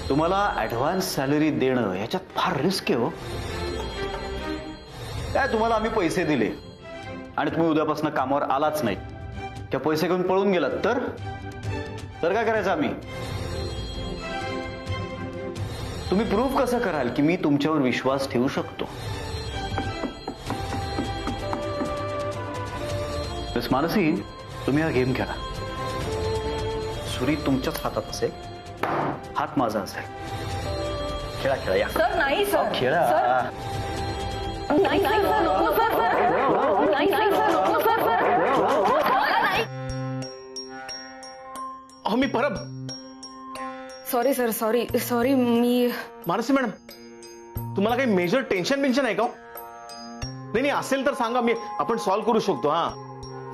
तुम्हाला advance salary देणं याच्यात फार रिस्क आहे हो. काय तुम्हाला आम्ही पैसे दिले आणि तुम्ही उद्यापासून कामावर आलाच नाही, त्या पैसे घेऊन पळून गेलात तर काय करायचं आम्ही? तुम्ही प्रूव्ह कसं कराल की मी तुमच्यावर विश्वास ठेवू शकतो? मिस मानसी, तुम्ही हा गेम खेळा. सुरी तुमच्याच हातात असेल, हात माझा असेल. खेळा खेळा या. सर नाही सर. खेळा. नाही नाही सर, नको सर. नाही नाही सर, नको सर. मला नाही. अहो मी Parab. Sorry sir, sorry sorry. मी मानसी मॅडम, तुम्हाला काही मेजर टेन्शन आहे का? नाही असेल तर सांगा, आपण सॉल्व्ह करू शकतो. हा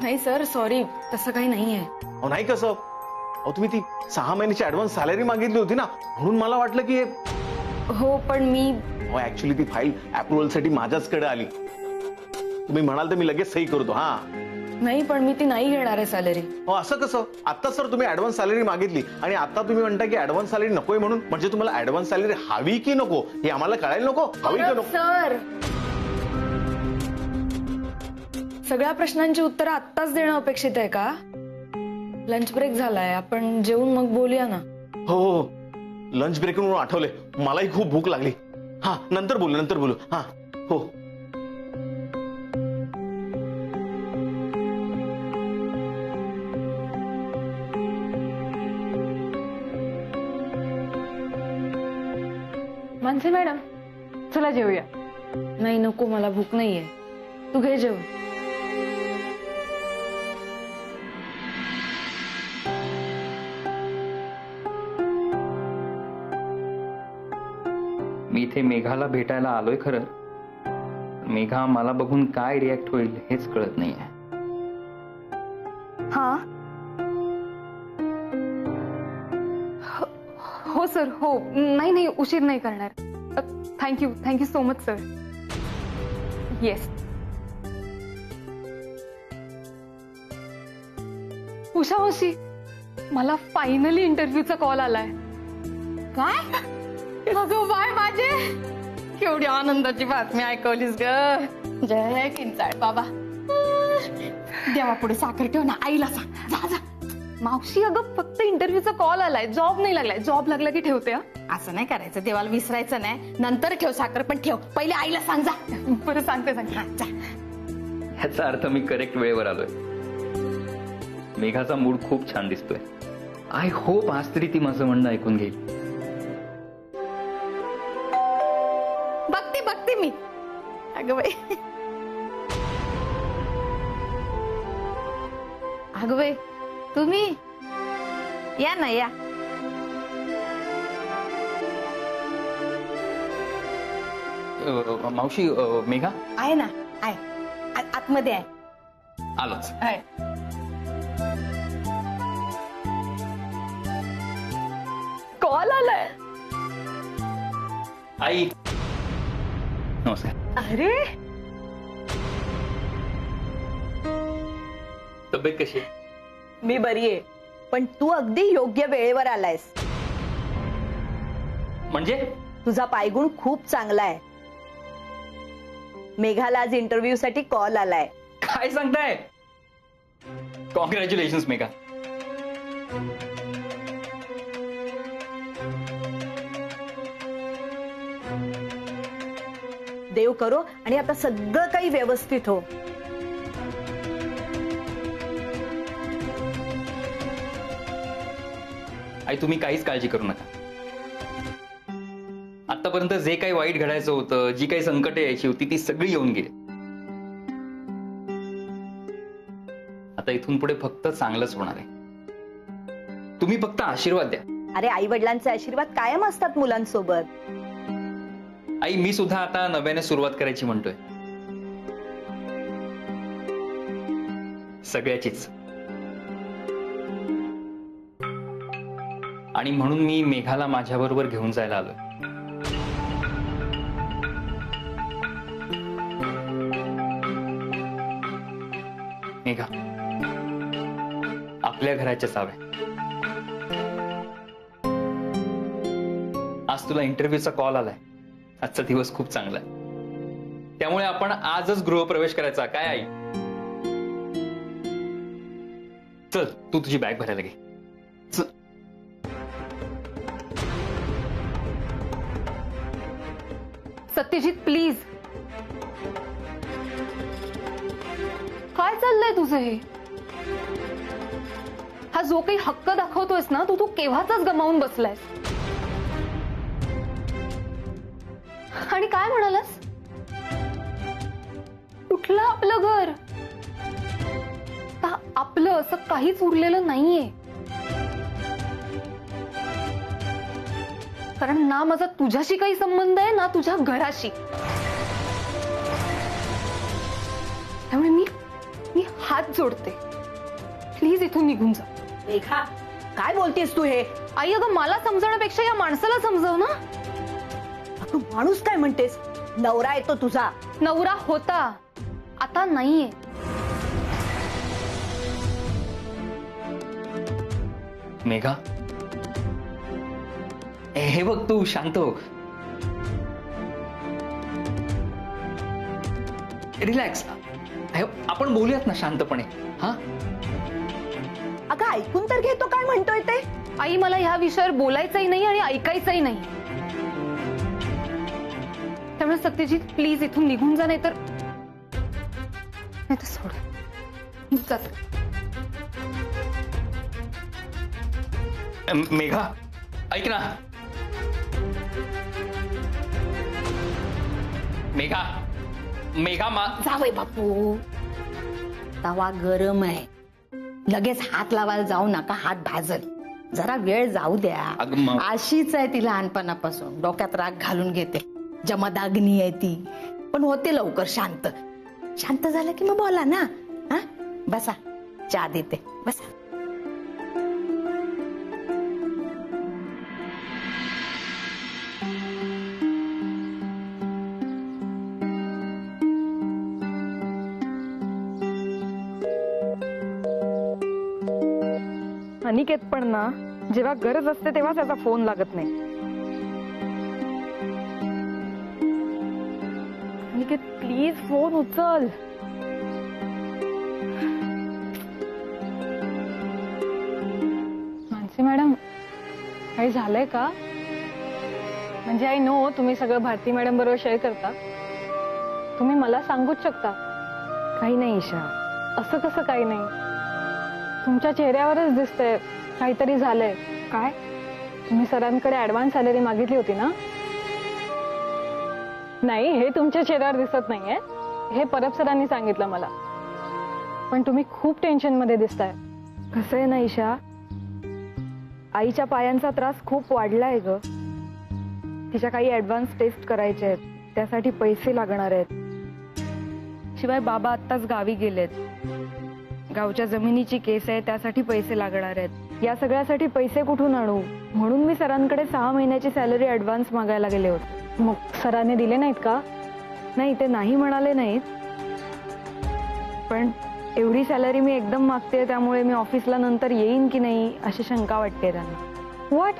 नाही सर, सॉरी, तसं काही नाहीये. अहो नाही कसं? अहो तुम्ही ती 6 महिन्याची ऍडव्हान्स सॅलरी मागितली होती ना, म्हणून मला वाटलं की हो पण मी ऍक्च्युली ती फाईल अप्रुव्हल साठी माझ्याचकडे आली. तुम्ही म्हणाल तर मी लगेच सही करतो. हा नाही, पण मी ती नाही घेणार आहे सॅलरी. हो असं कसं? आता सर तुम्ही ऍडव्हान्स सॅलरी मागितली आणि आता तुम्ही म्हणता की ऍडव्हान्स सॅलरी नकोय म्हणून. म्हणजे तुम्हाला ऍडव्हान्स सॅलरी हवी की नको हे आम्हाला कळायला नको? हवी की नको? सर, सगळ्या प्रश्नांची उत्तरं आत्ताच देणं अपेक्षित आहे का? लंच ब्रेक झालाय, आपण जेवून मग बोलूया ना. हो, लंच ब्रेक म्हणून आठवले, मलाही खूप भूक लागली. हा नंतर बोलू. हा हो. मानसी मॅडम, चला जेवूया. नाही नको, मला भूक नाहीये. तू घे जेवण. मी इथे मेघाला भेटायला आलोय खरं. मेघा मला बघून काय रिॲक्ट होईल हेच कळत नाहीये. हा हो सर, हो. नाही उशीर नाही करणार. Thank you so much sir. Yes. Usha मावशी, मला फायनली इंटरव्ह्यूचा कॉल आलाय. काय? अगं बाय माझे, केवढी आनंदाची बातमी ऐकवलीस ग. जय किंचाळ बाबा. देवा पुढे साखर ठेव ना, आईला सांग. जा जा. मावशी, अगं फक्त इंटरव्ह्यूचा कॉल आलाय, जॉब नाही लागलाय. जॉब लागला की ठेवते. असं नाही करायचं, देवाला विसरायचं नाही. नंतर ठेव साखर, पण ठेव. पहिले आईला सांग. जा. बरं सांगते. हा, जा. ह्याचा अर्थ मी करेक्ट वेळेवर आलोय. मेघाचा मूड खूप छान दिसतोय. आय होप आज तरी ती माझं म्हणणं ऐकून घेईल. बघते मी. अगं बाई, तुम्ही या ना, या. मावशी, मेघा आहे ना, आहे आतमध्ये आहे. आलोच. आहे. कॉल आलाय. आई नमस्कार. अरे तब्येत कशी आहे? मी बरी आहे, पण तू अगदी योग्य वेळेवर आलायस. म्हणजे तुझा पायगुण खूप चांगला आहे. मेघाला आज इंटरव्ह्यू साठी कॉल आलाय. काय सांगताय? कॉंग्रॅच्युलेशन्स मेघा. देव करो आणि आता सगळं काही व्यवस्थित हो. आई तुम्ही काहीच काळजी करू नका. आतापर्यंत जे काही वाईट घडायचं होतं, जी काही संकट यायची होती ती सगळी येऊन गेली. आता इथून पुढे फक्त चांगलंच होणार आहे. तुम्ही फक्त आशीर्वाद द्या. अरे, आई वडिलांचे आशीर्वाद कायम असतात मुलांसोबत. आई मी सुद्धा आता नव्याने सुरुवात करायची म्हणतोय. सगळ्याचीच. आणि म्हणून मी मेघाला माझ्याबरोबर घेऊन जायला आलोय. मेघा, आपल्या घराच्या चाव्या. आज तुला इंटरव्ह्यूचा कॉल आलाय. आजचा दिवस खूप चांगला आहे. त्यामुळे आपण आजच गृहप्रवेश करायचा. काय आई? चल तू तुझी बॅग भरायला घे. चल. सत्यजित प्लीज. काय चाललंय तुझं हे? हा जो काही हक्क दाखवतोयस ना तू केव्हाचाच गमावून बसलायस. आणि काय म्हणालास? कुठलं आपलं घर? आपलं असं काहीच उरलेलं नाहीये. कारण ना माझा तुझ्याशी काही संबंध आहे ना तुझ्या घराशी. त्यामुळे मी हात जोडते. प्लीज इथून निघून जा. रेखा, काय बोलतेस तू हे? आई अगं मला समजवण्यापेक्षा या माणसाला समजव ना. तू माणूस काय म्हणतेस? नवरा येतो तुझा. नवरा होता, आता नाहीये. मेघा, हे बघ तू शांत हो. रिलॅक्स. आपण बोलूयात ना शांतपणे. हा अगं ऐकून तर घेतो काय म्हणतोय ते. आई मला ह्या विषयावर बोलायचंही नाही आणि ऐकायचंही नाही. त्यामुळे सत्यजित प्लीज इथून निघून जा. नाही तर सोड. जात. मेघा ऐक ना. मेघा जावई बापू, तवा गरम आहे. लगेच हात लावायला जाऊ नका, हात भाजल. जरा वेळ जाऊ द्या. अशीच आहे ती लहानपणापासून. डोक्यात राग घालून घेते. जमदाग्नी आहे ती, पण होते लवकर शांत. शांत झालं की मग बोला ना. हा बसा, चहा देते. बसा. अनिकेत पण ना जेव्हा गरज असते तेव्हा त्याचा फोन लागत नाही. अनिकेत प्लीज फोन उचल. मानसी मॅडम, काही झालंय का? म्हणजे आय नो तुम्ही सगळं भारती मॅडम बरोबर शेअर करता. तुम्ही मला सांगूच शकता. काही नाही ईशा. असं कसं काही नाही? तुमच्या चेहऱ्यावरच दिसतंय काहीतरी झालंय. काय? तुम्ही सरांकडे ऍडव्हान्स सॅलरी मागितली होती ना? नाही, हे तुमच्या चेहऱ्यावर दिसत नाहीये. हे परब सरांनी सांगितलं मला. पण तुम्ही खूप टेन्शन मध्ये दिसताय. कसं आहे ना ईशा, आईच्या पायांचा त्रास खूप वाढलाय ग. तिच्या काही ऍडव्हान्स टेस्ट करायचे आहेत, त्यासाठी पैसे लागणार आहेत. शिवाय बाबा आत्ताच गावी गेलेत. गावच्या जमिनीची केस आहे, त्यासाठी पैसे लागणार आहेत. या सगळ्यासाठी पैसे कुठून आणू? म्हणून मी सरांकडे 6 महिन्याची सॅलरी ऍडव्हान्स मागायला गेले होते. मग सरांनी दिले नाहीत का? नाही, ते नाही म्हणाले नाहीत. पण एवढी सॅलरी मी एकदम मागते, त्यामुळे मी ऑफिसला नंतर येईन की नाही अशी शंका वाटते त्यांना. व्हॉट?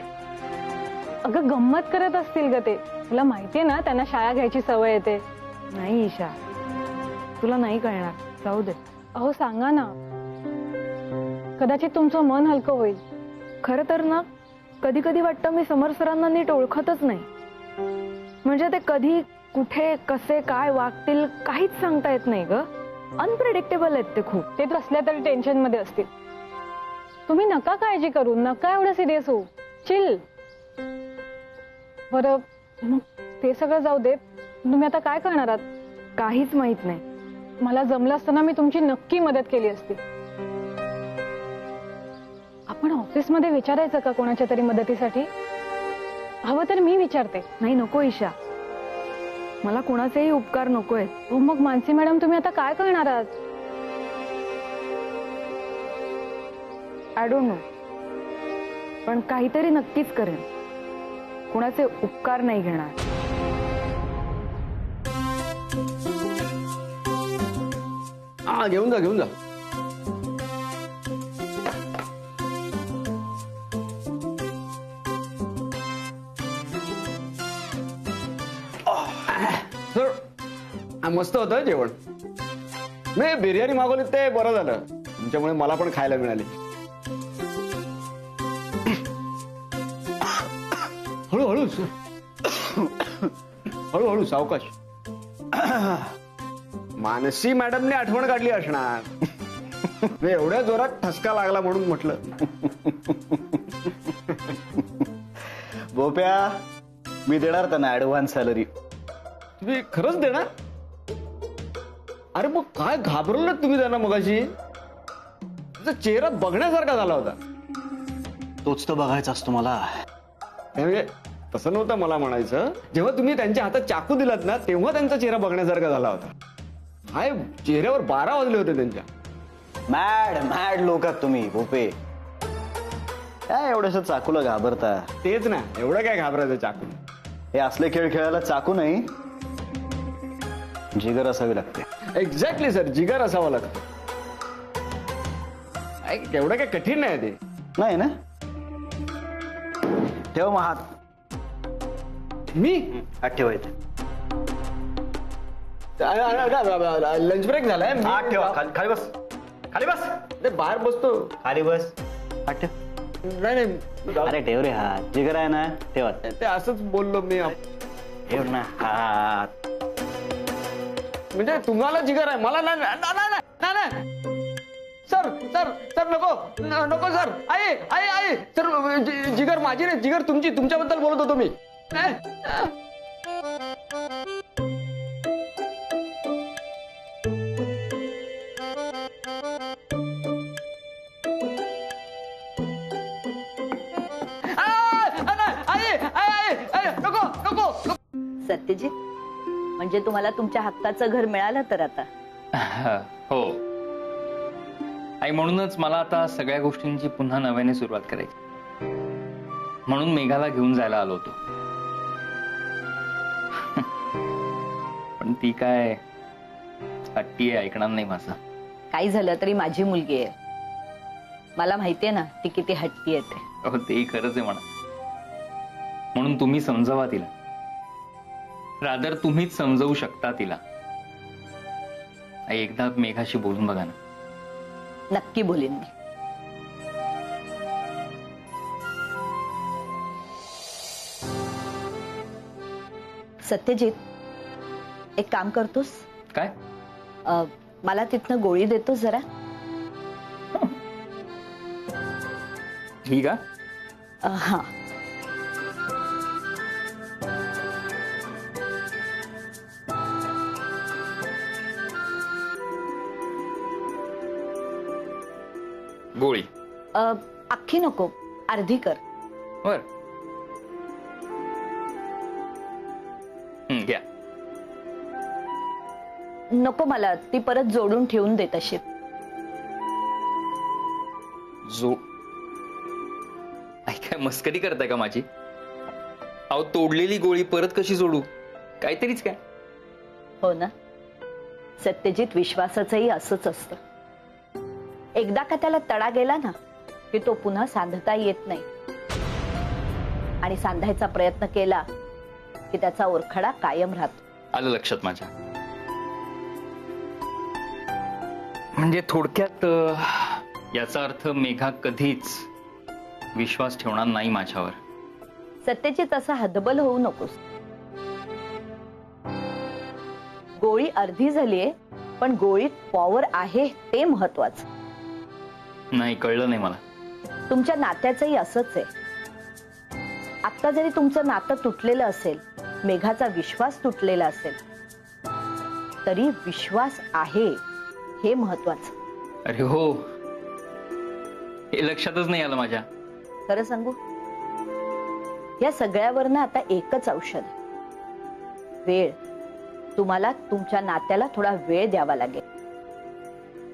अगं गंमत करत असतील ग ते. तुला माहितीये ना त्यांना शाळा घ्यायची सवय येते. नाही ईशा, तुला नाही कळणार. जाऊ दे. अहो सांगा ना, कदाचित तुमचं मन हलकं होईल. खरं तर ना कधी कधी वाटतं मी समर सरांना नीट ओळखतच नाही. म्हणजे ते कधी कुठे कसे काय वागतील काहीच सांगता येत नाही ग. अनप्रेडिक्टेबल आहेत ते खूप. ते असल्या तरी टेन्शन मध्ये असतील. तुम्ही नका काळजी करू, नका एवढं सिरियस होऊ. चिल. बरं मग ते सगळं जाऊ दे. तुम्ही आता काय करणार आहात? काहीच माहित नाही. मला जमलं असताना मी तुमची नक्की मदत केली असती. आपण ऑफिसमध्ये विचारायचं का कोणाच्या तरी मदतीसाठी? हवं तर मी विचारते. नाही, नको ईशा, मला कुणाचेही उपकार नकोय. मग मानसी मॅडम तुम्ही आता काय करणार आहात? आय डोंट नो, पण काहीतरी नक्कीच करेन. कुणाचे उपकार नाही घेणार. घेऊन जा घेऊन जा. मस्त होतं जेवण. नाही, बिर्याणी मागवली ते बरं झालं, तुमच्यामुळे मला पण खायला मिळाली. हळूहळू हळूहळू सावकाश. मानसी मॅडमने आठवण काढली असणार. एवढ्या जोरात ठसका लागला म्हणून म्हटलं. बोप्या, मी देणार त्यांना ऍडव्हान्स सॅलरी. तुम्ही खरंच देणार? अरे मग काय घाबरलं तुम्ही त्यांना मगाशी? तुझा चेहरा बघण्यासारखा झाला होता. तोच तर बघायचा असतो मला. म्हणजे तसं नव्हतं मला म्हणायचं. जेव्हा तुम्ही त्यांच्या हातात चाकू दिलात ना, तेव्हा त्यांचा चेहरा बघण्यासारखा झाला होता. काय चेहऱ्यावर 12 वाजले होते त्यांच्या. मॅड लोक आहात तुम्ही बोपे. काय एवढंसं चाकूला घाबरता? तेच ना, एवढं काय घाबरायचं चाकू? हे असले खेळ खेळायला चाकू नाही, जिगर असावी लागते. एक्झॅक्टली सर, जिगर असावं लागतं. एवढं काय कठीण नाही ते. नाही ना? ठेव मग हात. मी हात ठेवायचे. लंच ब्रेक झालाय. हात ठेवा. खाली बस. खाली बस. ते बाहेर बसतो. खाली बस. हात ठेव. नाही अरे ठेव रे हात. जिगर आहे ना, ठेवा. ते असंच बोललो मी. ठेव ना हात. म्हणजे तुम्हाला जिगर आहे, मला नाही. सर सर सर, नको सर. आई सर, जिगर माझी नाही, जिगर तुमची. तुमच्याबद्दल बोलत होतो मी. नको. सत्यजित, म्हणजे तुम्हाला तुमच्या हक्काचं घर मिळालं तर आता? हो आई, म्हणूनच मला आता सगळ्या गोष्टींची पुन्हा नव्याने सुरुवात करायची. म्हणून मेघाला घेऊन जायला आलो होतो. पण ती काय हट्टी आहे, ऐकणार नाही माझं. काही झालं तरी माझी मुलगी आहे. मला माहितीये ना ती किती हट्टी आहे ते. हो, तेही खरंच आहे म्हणा. म्हणून तुम्ही समजावा तिला. रादर तुम्हीच समजवू शकता तिला. आई, एकदा मेघाशी बोलून बघा ना. नक्की बोलीन मी. सत्यजित, एक काम करतोस? काय? मला तिथनं गोळी देतोस जरा? ही का? हा. गोळी अख्खी नको, अर्धी कर. बर. घ्या. नको मला, ती परत जोडून ठेवून दे तशी. आई, काय मस्करी करताय का माझी? अहो, तोडलेली गोळी परत कशी जोडू? काहीतरीच काय. हो ना, सत्यजित, विश्वासाचंही असंच असतं. एकदा का त्याला तडा गेला ना की तो पुन्हा सांधता येत नाही. आणि सांधायचा प्रयत्न केला की त्याचा ओरखडा कायम राहतो. आलं लक्षात माझ्या. म्हणजे थोडक्यात याचा अर्थ मेघा कधीच विश्वास ठेवणार नाही माझ्यावर. सत्यजित, असा हतबल होऊ नकोस. गोळी अर्धी झालीये, पण गोळीत पॉवर आहे ते महत्वाचं. नाही, कळलं नाही मला. तुमच्या नात्याचंही असंच आहे. आता जरी तुमचं नातं तुटलेलं असेल, मेघाचा विश्वास तुटलेला असेल, तरी विश्वास आहे हे महत्वाचं. अरे हो, हे लक्षातच नाही आलं माझ्या. खरं सांगू, या सगळ्यावरनं आता एकच औषध आहे. वेळ. तुम्हाला तुमच्या नात्याला थोडा वेळ द्यावा लागेल.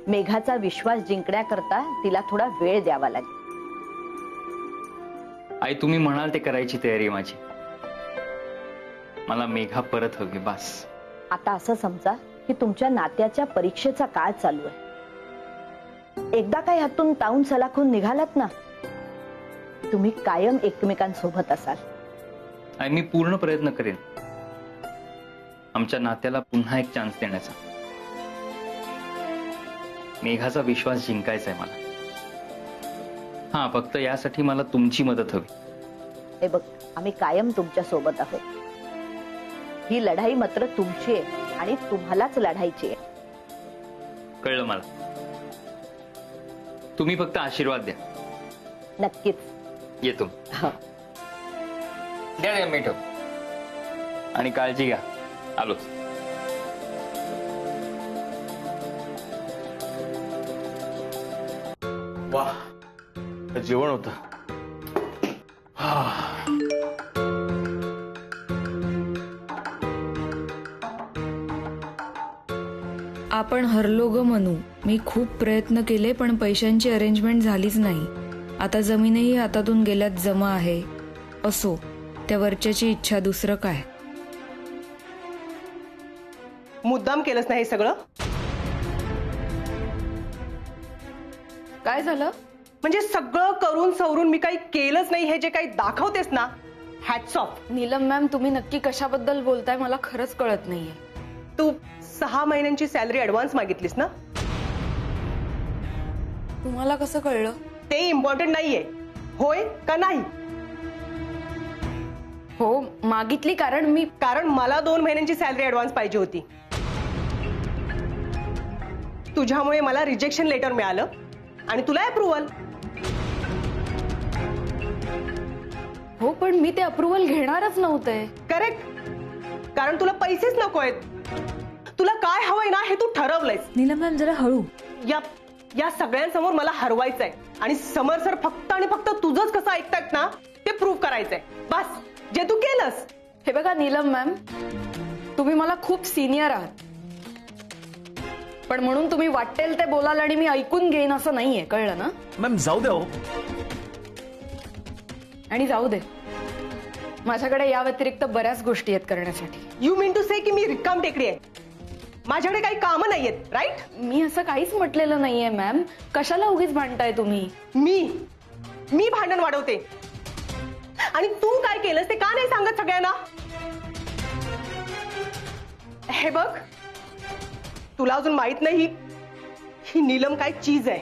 मेघाचा विश्वास जिंकण्याकरता तिला थोडा वेळ द्यावा लागेल. आई, तुम्ही म्हणाल ते करायची तयारी आहे माझी. मला मेघा परत हवी, बस. आता असं समजा की तुमच्या नात्याच्या परीक्षेचा काळ चालू आहे. एकदा काय ह्यातून ताऊन सलाखून निघालात ना, तुम्ही कायम एकमेकांसोबत असाल. आई, मी पूर्ण प्रयत्न करेन. आमच्या नात्याला पुन्हा एक चान्स देण्याचा. मेघाचा विश्वास जिंकायचा आहे मला. हा, फक्त यासाठी मला तुमची मदत हवी. हे बघ, आम्ही कायम तुमच्या सोबत आहोत. ही लढाई मात्र तुमची आहे आणि तुम्हालाच लढायची आहे. कळलं मला. तुम्ही फक्त आशीर्वाद द्या. नक्कीच. येतो. द्या मीठ आणि काळजी घ्या. आलोच. वा, जेवण होतं. आपण हरलो ग म्हणू. मी खूप प्रयत्न केले पण पैशांची अरेंजमेंट झालीच नाही. आता जमीनही हातातून गेल्यात जमा आहे. असो, त्या वरच्याची इच्छा, दुसरं काय. मुद्दाम केलंच नाही हे सगळं? काय झालं? म्हणजे सगळं करून सवरून मी काही केलंच नाही हे जे काही दाखवतेस ना, हॅट्स ऑफ. नीलम मॅम, तुम्ही नक्की कशाबद्दल बोलताय मला खरंच कळत नाहीये. तू 6 महिन्यांची सॅलरी ऍडव्हान्स मागितलीस ना? तुम्हाला कसं कळलं? ते इम्पॉर्टंट नाहीये. होय का नाही? हो, मागितली. कारण मला 2 महिन्यांची सॅलरी ऍडव्हान्स पाहिजे होती. तुझ्यामुळे मला रिजेक्शन लेटर मिळालं आणि तुला अप्रुव्हल. हो, पण मी ते अप्रुव्हल घेणारच नव्हते. करेक्ट. कारण तुला पैसेच नको आहेत. तुला काय हवंय ना हे तू ठरवलंयस. नीलम मॅम, जरा हळू. या सगळ्यांसमोर मला हरवायचंय आणि समर सर फक्त आणि फक्त तुझंच कसं ऐकतायत ना ते प्रूव्ह करायचंय. बस, जे तू केलंस. हे बघा नीलम मॅम, तुम्ही मला खूप सिनियर आहात, पण म्हणून तुम्ही वाटेल ते बोलाल आणि मी ऐकून घेईन असं नाहीये. कळलं ना? मॅम जाऊ द्या हो. आणि जाऊ दे, माझ्याकडे या व्यतिरिक्त बऱ्याच गोष्टी आहेत करण्यासाठी. यू मीन टू से की मी रिकाम टेकडी आहे? माझ्याकडे काही कामं नाहीयेत, राईट? मी असं काहीच म्हटलेलं नाहीये मॅम. कशाला उगीच भांडताय तुम्ही? मी भांडण वाढवते आणि तू काय केलंस ते का नाही सांगत सगळ्यांना? हे बघ, तुला अजून माहित नाही ही नीलम काय चीज आहे.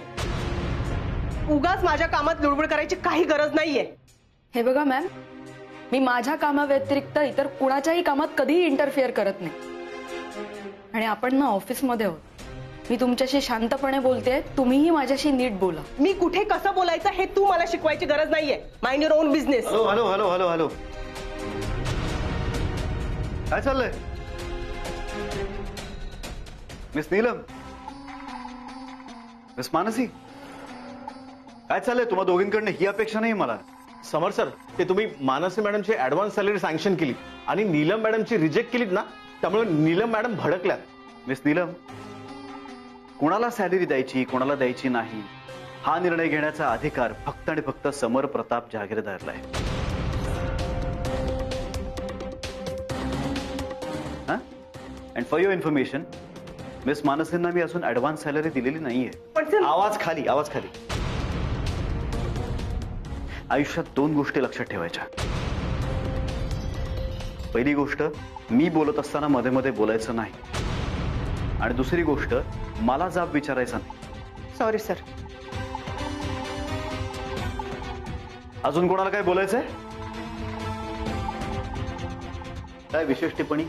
उगाच माझ्या कामात लुडबुड करायची काही गरज नाहीये. हे बघा मॅम, मी माझ्या कामाव्यतिरिक्त इतर कुणाच्याही कामात कधीही इंटरफिअर करत नाही. आणि आपण ना ऑफिसमध्ये आहोत. मी तुमच्याशी शांतपणे बोलतेय, तुम्हीही माझ्याशी नीट बोला. मी कुठे कसं बोलायचं हे तू मला शिकवायची गरज नाहीये. Mind your on business. Hello. काय चाललंय मिस नीलम, मिस मानसी? काय चाललंय तुम्हा दोघींकडनं? ही अपेक्षा नाही मला. समर सर, ते तुम्ही मानसी मॅडमची ऍडव्हान्स सॅलरी सँक्शन केली आणि नीलम मॅडमची रिजेक्ट केलीत ना, त्यामुळे नीलम मॅडम भडकल्यात. मिस नीलम, कोणाला सॅलरी द्यायची कोणाला द्यायची नाही हा निर्णय घेण्याचा अधिकार फक्त आणि फक्त समर प्रताप जहागीरदारला आहे. And for your information, miss मानसींना मी अजून ऍडव्हान्स सॅलरी दिलेली नाहीये. आवाज खाली. आयुष्यात 2 गोष्टी लक्षात ठेवायच्या. पहिली गोष्ट, मी बोलत असताना मध्ये मध्ये बोलायचं नाही. आणि दुसरी गोष्ट, मला जाब विचारायचा नाही. Sorry sir. अजून कोणाला काय बोलायचंय? काय विशेष टिप्पणी?